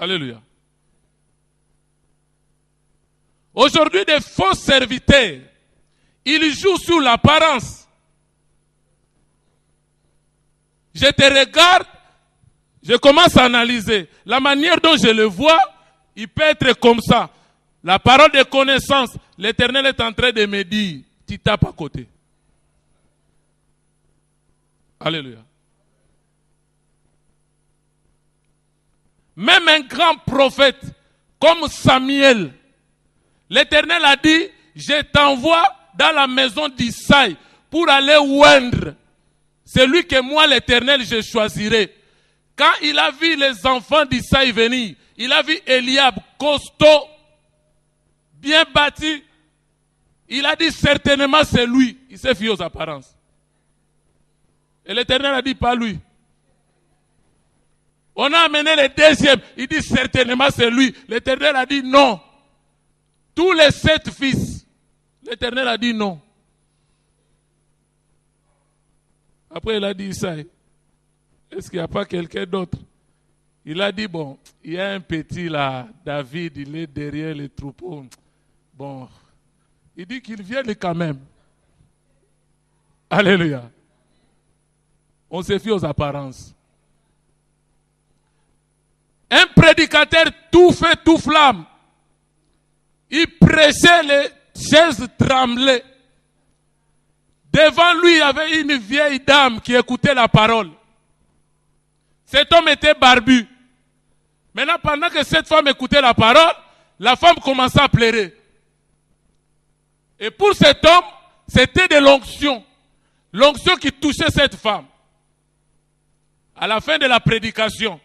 Alléluia. Aujourd'hui, des faux serviteurs, ils jouent sur l'apparence. Je te regarde, je commence à analyser. La manière dont je le vois, il peut être comme ça. La parole de connaissance, l'Éternel est en train de me dire, tu tapes à côté. Alléluia. Même un grand prophète comme Samuel, l'Éternel a dit, je t'envoie dans la maison d'Isaïe pour aller oindre celui que moi, l'Éternel, je choisirai. Quand il a vu les enfants d'Isaïe venir, il a vu Eliab, costaud, bien bâti. Il a dit certainement c'est lui. Il s'est fié aux apparences. Et l'Éternel a dit pas lui. On a amené le deuxième. Il dit certainement c'est lui. L'Éternel a dit non. Tous les 7 fils. L'Éternel a dit non. Après il a dit Isaïe. Est-ce qu'il n'y a pas quelqu'un d'autre? Il a dit bon, il y a un petit là, David, il est derrière les troupeaux. Bon, il dit qu'il vienne quand même. Alléluia. On se fie aux apparences. Un prédicateur tout fait, tout flamme. Il prêchait, les chaises tremblaient. Devant lui, il y avait une vieille dame qui écoutait la parole. Cet homme était barbu. Maintenant, pendant que cette femme écoutait la parole, la femme commençait à pleurer. Et pour cet homme, c'était de l'onction. L'onction qui touchait cette femme. À la fin de la prédication,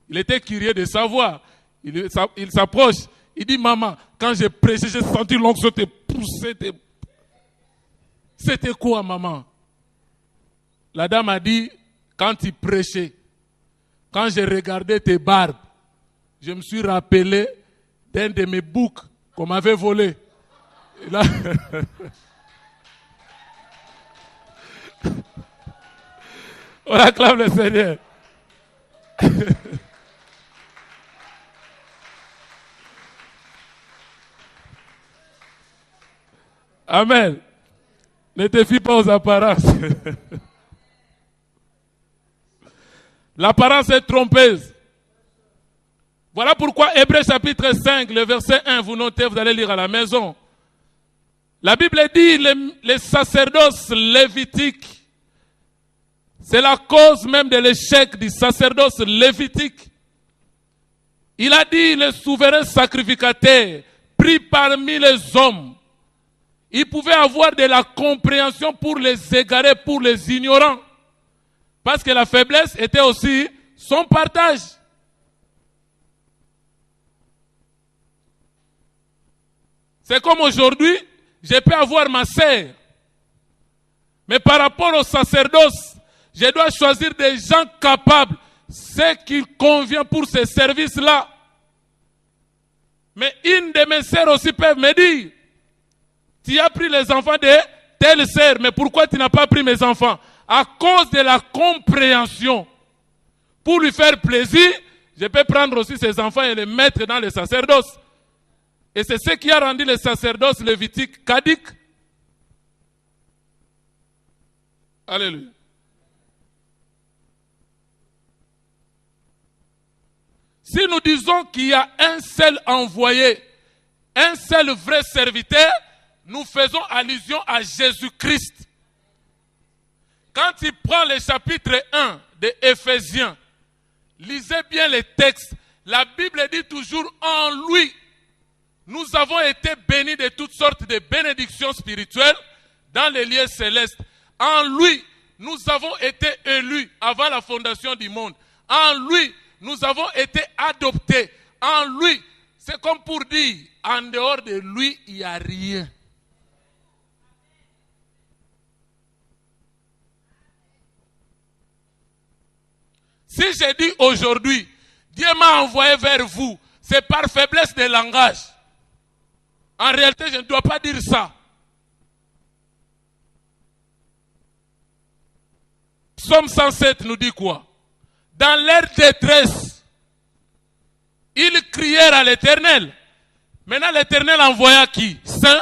il était curieux de savoir. Il s'approche. Il dit, maman, quand j'ai prêché, j'ai senti l'onction te pousser. C'était quoi, maman? La dame a dit, quand il prêchait, quand j'ai regardé tes barbes, je me suis rappelé d'un de mes boucs qu'on m'avait volé. Et là, on acclame le Seigneur. Amen. Ne te fie pas aux apparences. L'apparence est trompeuse. Voilà pourquoi Hébreux chapitre 5, le verset 1, vous notez, vous allez lire à la maison. La Bible dit les sacerdoces lévitiques. C'est la cause même de l'échec du sacerdoce lévitique. Il a dit le souverain sacrificateur, pris parmi les hommes. Il pouvait avoir de la compréhension pour les égarés, pour les ignorants. Parce que la faiblesse était aussi son partage. C'est comme aujourd'hui, je peux avoir ma sœur. Mais par rapport au sacerdoce, je dois choisir des gens capables, ce qui convient pour ces services-là. Mais une de mes sœurs aussi peut me dire, tu as pris les enfants de telle sœur, mais pourquoi tu n'as pas pris mes enfants? À cause de la compréhension. Pour lui faire plaisir, je peux prendre aussi ses enfants et les mettre dans le sacerdoce. Et c'est ce qui a rendu le sacerdoce lévitique caduc. Alléluia. Si nous disons qu'il y a un seul envoyé, un seul vrai serviteur, nous faisons allusion à Jésus-Christ. Quand il prend le chapitre 1 de Éphésiens, lisez bien les textes. La Bible dit toujours en lui. Nous avons été bénis de toutes sortes de bénédictions spirituelles dans les lieux célestes. En lui, nous avons été élus avant la fondation du monde. En lui, nous avons été adoptés. En lui, c'est comme pour dire, en dehors de lui, il n'y a rien. Si je dis aujourd'hui, Dieu m'a envoyé vers vous, c'est par faiblesse de langage. En réalité, je ne dois pas dire ça. Psaume 107 nous dit quoi? Dans leur détresse, prière à l'Éternel. Maintenant, l'Éternel envoya qui? Saint.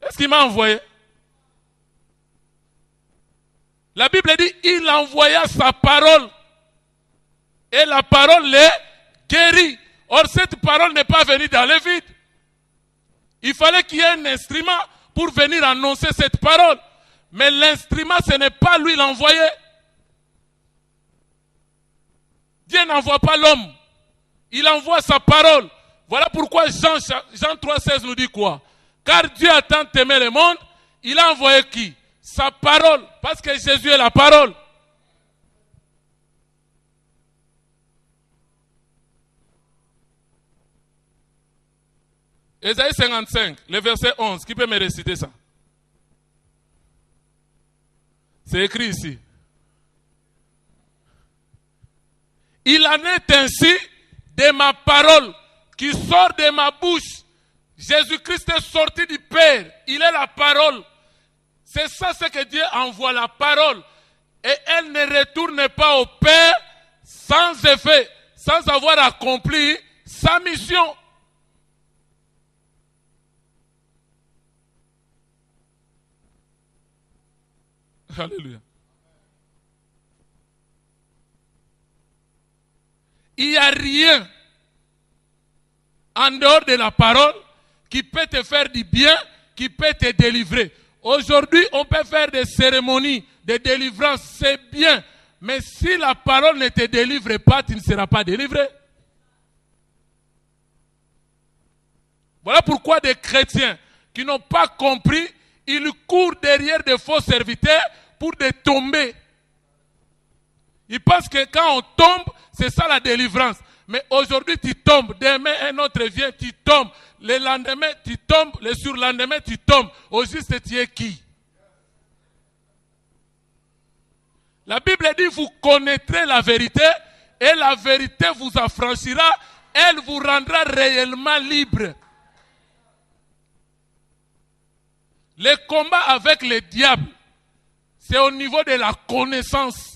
Est-ce qu'il m'a envoyé? La Bible dit, il envoya sa parole. Et la parole les guérit. Or, cette parole n'est pas venue dans le vide. Il fallait qu'il y ait un instrument pour venir annoncer cette parole. Mais l'instrument, ce n'est pas lui l'envoyé. Dieu n'envoie pas l'homme. Il envoie sa parole. Voilà pourquoi Jean 3,16 nous dit quoi? Car Dieu a tant aimé le monde, il a envoyé qui? Sa parole. Parce que Jésus est la parole. Ésaïe 55, le verset 11, qui peut me réciter ça? C'est écrit ici. Il en est ainsi de ma parole qui sort de ma bouche. Jésus-Christ est sorti du Père. Il est la parole. C'est ça ce que Dieu envoie, la parole. Et elle ne retourne pas au Père sans effet, sans avoir accompli sa mission. Alléluia. Il n'y a rien en dehors de la parole qui peut te faire du bien, qui peut te délivrer. Aujourd'hui, on peut faire des cérémonies de délivrance, c'est bien. Mais si la parole ne te délivre pas, tu ne seras pas délivré. Voilà pourquoi des chrétiens qui n'ont pas compris, ils courent derrière des faux serviteurs pour de tomber. Ils pensent que quand on tombe, c'est ça la délivrance. Mais aujourd'hui, tu tombes. Demain, un autre vient, tu tombes. Le lendemain, tu tombes. Le surlendemain, tu tombes. Au juste, tu es qui? La Bible dit, vous connaîtrez la vérité et la vérité vous affranchira. Elle vous rendra réellement libre. Le combat avec le diable, c'est au niveau de la connaissance.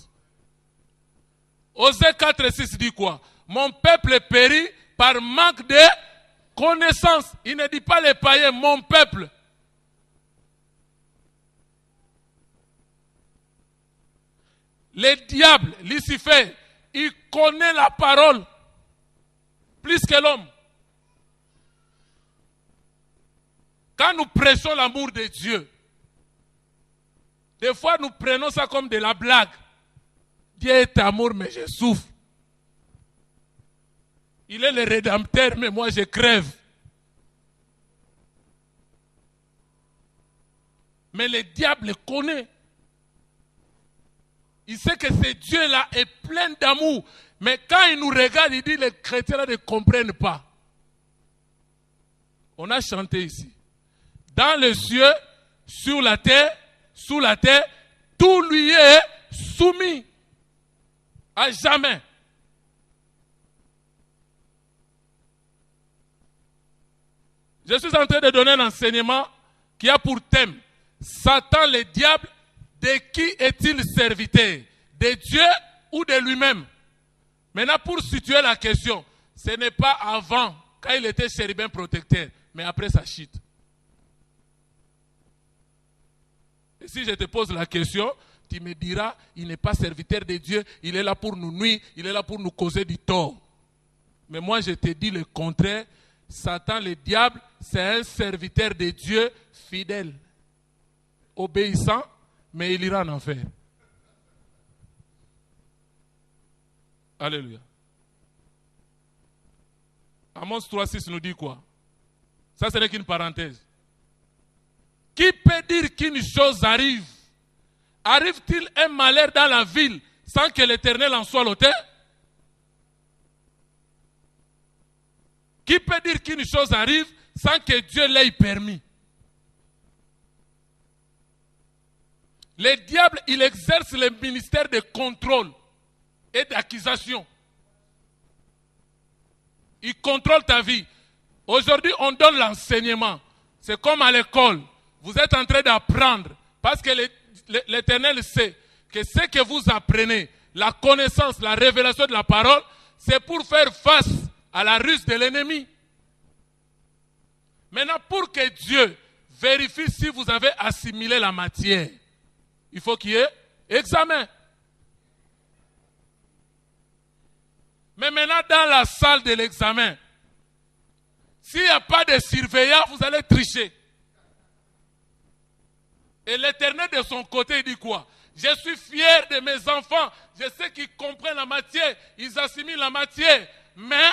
Osée 4,6 dit quoi? Mon peuple périt par manque de connaissance. Il ne dit pas les païens, mon peuple. Le diable, Lucifer, il connaît la parole plus que l'homme. Quand nous prêchons l'amour de Dieu, des fois nous prenons ça comme de la blague. Dieu est amour, mais je souffre. Il est le rédempteur, mais moi je crève. Mais le diable connaît. Il sait que ce Dieu-là est plein d'amour. Mais quand il nous regarde, il dit les chrétiens ne comprennent pas. On a chanté ici. Dans les cieux, sur la terre, sous la terre, tout lui est soumis. À jamais. Je suis en train de donner un enseignement qui a pour thème Satan le diable, de qui est-il serviteur? De Dieu ou de lui-même? Maintenant, pour situer la question, ce n'est pas avant, quand il était chérubin protecteur, mais après sa chute. Et si je te pose la question, tu me diras, il n'est pas serviteur de Dieu, il est là pour nous nuire, il est là pour nous causer du tort. Mais moi, je te dis le contraire. Satan, le diable, c'est un serviteur de Dieu fidèle, obéissant, mais il ira en enfer. Alléluia. Amos 3,6 nous dit quoi? Ça, ce n'est qu'une parenthèse. Qui peut dire qu'une chose arrive? Arrive-t-il un malheur dans la ville sans que l'Éternel en soit l'auteur? Qui peut dire qu'une chose arrive sans que Dieu l'ait permis? Le diable, il exerce le ministère de contrôle et d'accusation. Il contrôle ta vie. Aujourd'hui, on donne l'enseignement. C'est comme à l'école. Vous êtes en train d'apprendre parce que l'Éternel sait que ce que vous apprenez, la connaissance, la révélation de la parole, c'est pour faire face à la ruse de l'ennemi. Maintenant, pour que Dieu vérifie si vous avez assimilé la matière, il faut qu'il y ait examen. Mais maintenant, dans la salle de l'examen, s'il n'y a pas de surveillant, vous allez tricher. Et l'Éternel de son côté, il dit quoi? Je suis fier de mes enfants. Je sais qu'ils comprennent la matière. Ils assimilent la matière. Mais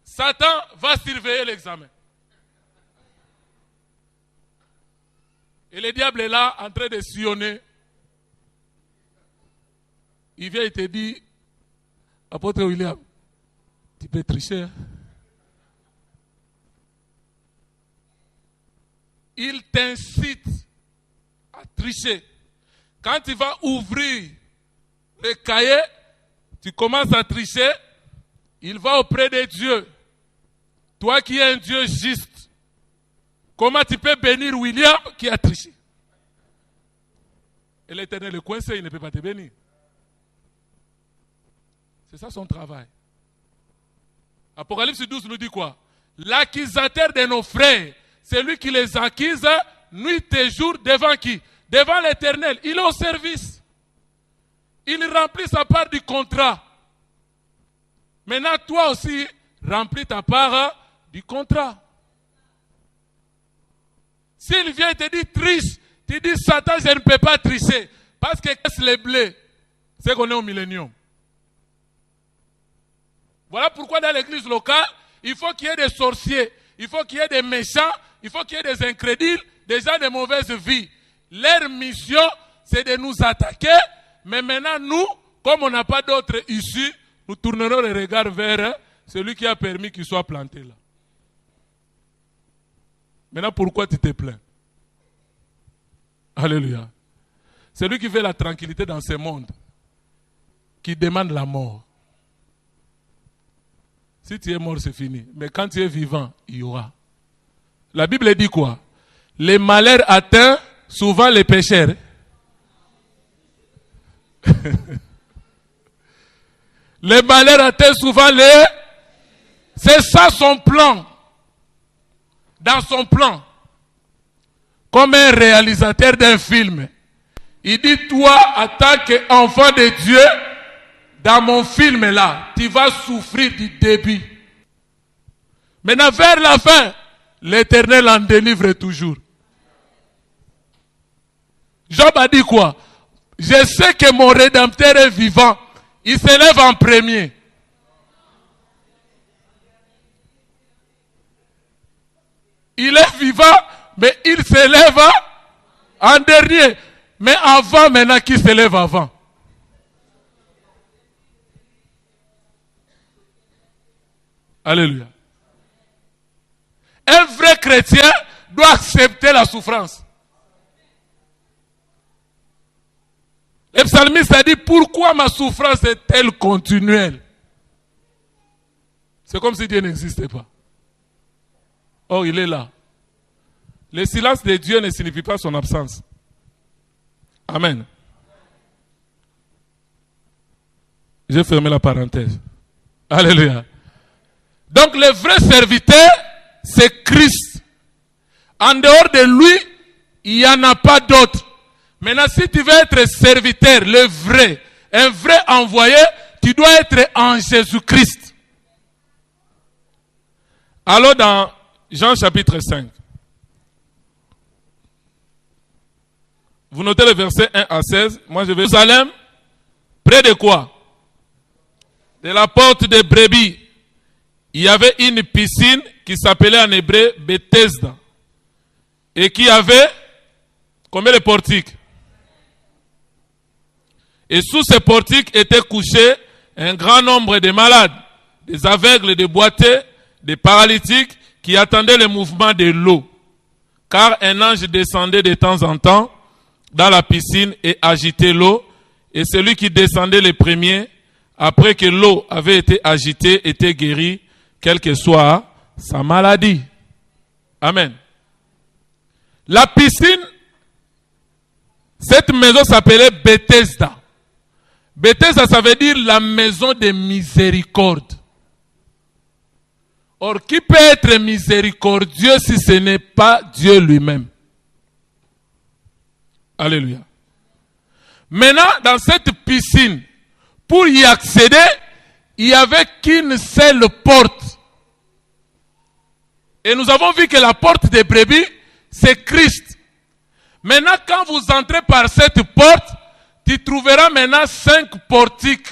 Satan va surveiller l'examen. Et le diable est là, en train de sillonner. Il vient et te dit, apôtre William, tu peux tricher. Il t'incite à tricher. Quand tu vas ouvrir le cahier, tu commences à tricher, il va auprès de Dieu. Toi qui es un Dieu juste, comment tu peux bénir William qui a triché? Et l'Éternel est coincé, il ne peut pas te bénir. C'est ça son travail. Apocalypse 12 nous dit quoi? L'accusateur de nos frères, c'est lui qui les accuse nuit et jour devant qui? Devant l'Éternel. Il est au service. Il remplit sa part du contrat. Maintenant, toi aussi, remplis ta part du contrat. S'il vient et te dit triche, tu dis Satan, je ne peux pas tricher. Parce que qu'est-ce les blés? C'est qu'on est au millénium. Voilà pourquoi dans l'église locale, il faut qu'il y ait des sorciers, il faut qu'il y ait des méchants, il faut qu'il y ait des incrédules, des gens de mauvaise vie. Leur mission, c'est de nous attaquer, mais maintenant nous, comme on n'a pas d'autre issue, nous tournerons les regards vers celui qui a permis qu'il soit planté là. Maintenant, pourquoi tu te plains? Alléluia. C'est lui qui veut la tranquillité dans ce monde, qui demande la mort. Si tu es mort, c'est fini. Mais quand tu es vivant, il y aura. La Bible dit quoi? Les malheurs atteignent souvent les pécheurs. Les malheurs atteignent souvent les... C'est ça son plan. Dans son plan, comme un réalisateur d'un film, il dit, toi, en tant qu'enfant de Dieu, dans mon film là, tu vas souffrir du début. Maintenant, vers la fin, l'Éternel en délivre toujours. Job a dit quoi? Je sais que mon Rédempteur est vivant. Il s'élève en premier. Il est vivant, mais il s'élève en dernier. Mais avant, maintenant, qui s'élève avant? Alléluia. Un vrai chrétien doit accepter la souffrance. Le psalmiste a dit, pourquoi ma souffrance est-elle continuelle? C'est comme si Dieu n'existait pas. Or, il est là. Le silence de Dieu ne signifie pas son absence. Amen. J'ai fermé la parenthèse. Alléluia. Donc, le vrai serviteur, c'est Christ. En dehors de lui, il n'y en a pas d'autre. Maintenant, si tu veux être serviteur, le vrai, un vrai envoyé, tu dois être en Jésus-Christ. Alors, dans Jean chapitre 5, vous notez le verset 1 à 16. Moi, je vais à Jérusalem, près de quoi? De la porte des brebis. Il y avait une piscine qui s'appelait en hébreu Bethesda. Et qui avait combien de portiques? Et sous ces portiques étaient couchés un grand nombre de malades, des aveugles, des boiteux, des paralytiques qui attendaient le mouvement de l'eau. Car un ange descendait de temps en temps dans la piscine et agitait l'eau. Et celui qui descendait le premier, après que l'eau avait été agitée, était guéri, quelle que soit sa maladie. Amen. La piscine, cette maison s'appelait Bethesda. Bethesda, ça veut dire la maison de miséricorde. Or, qui peut être miséricordieux si ce n'est pas Dieu lui-même? Alléluia. Maintenant, dans cette piscine, pour y accéder, il n'y avait qu'une seule porte. Et nous avons vu que la porte des brebis, c'est Christ. Maintenant, quand vous entrez par cette porte, tu trouveras maintenant 5 portiques.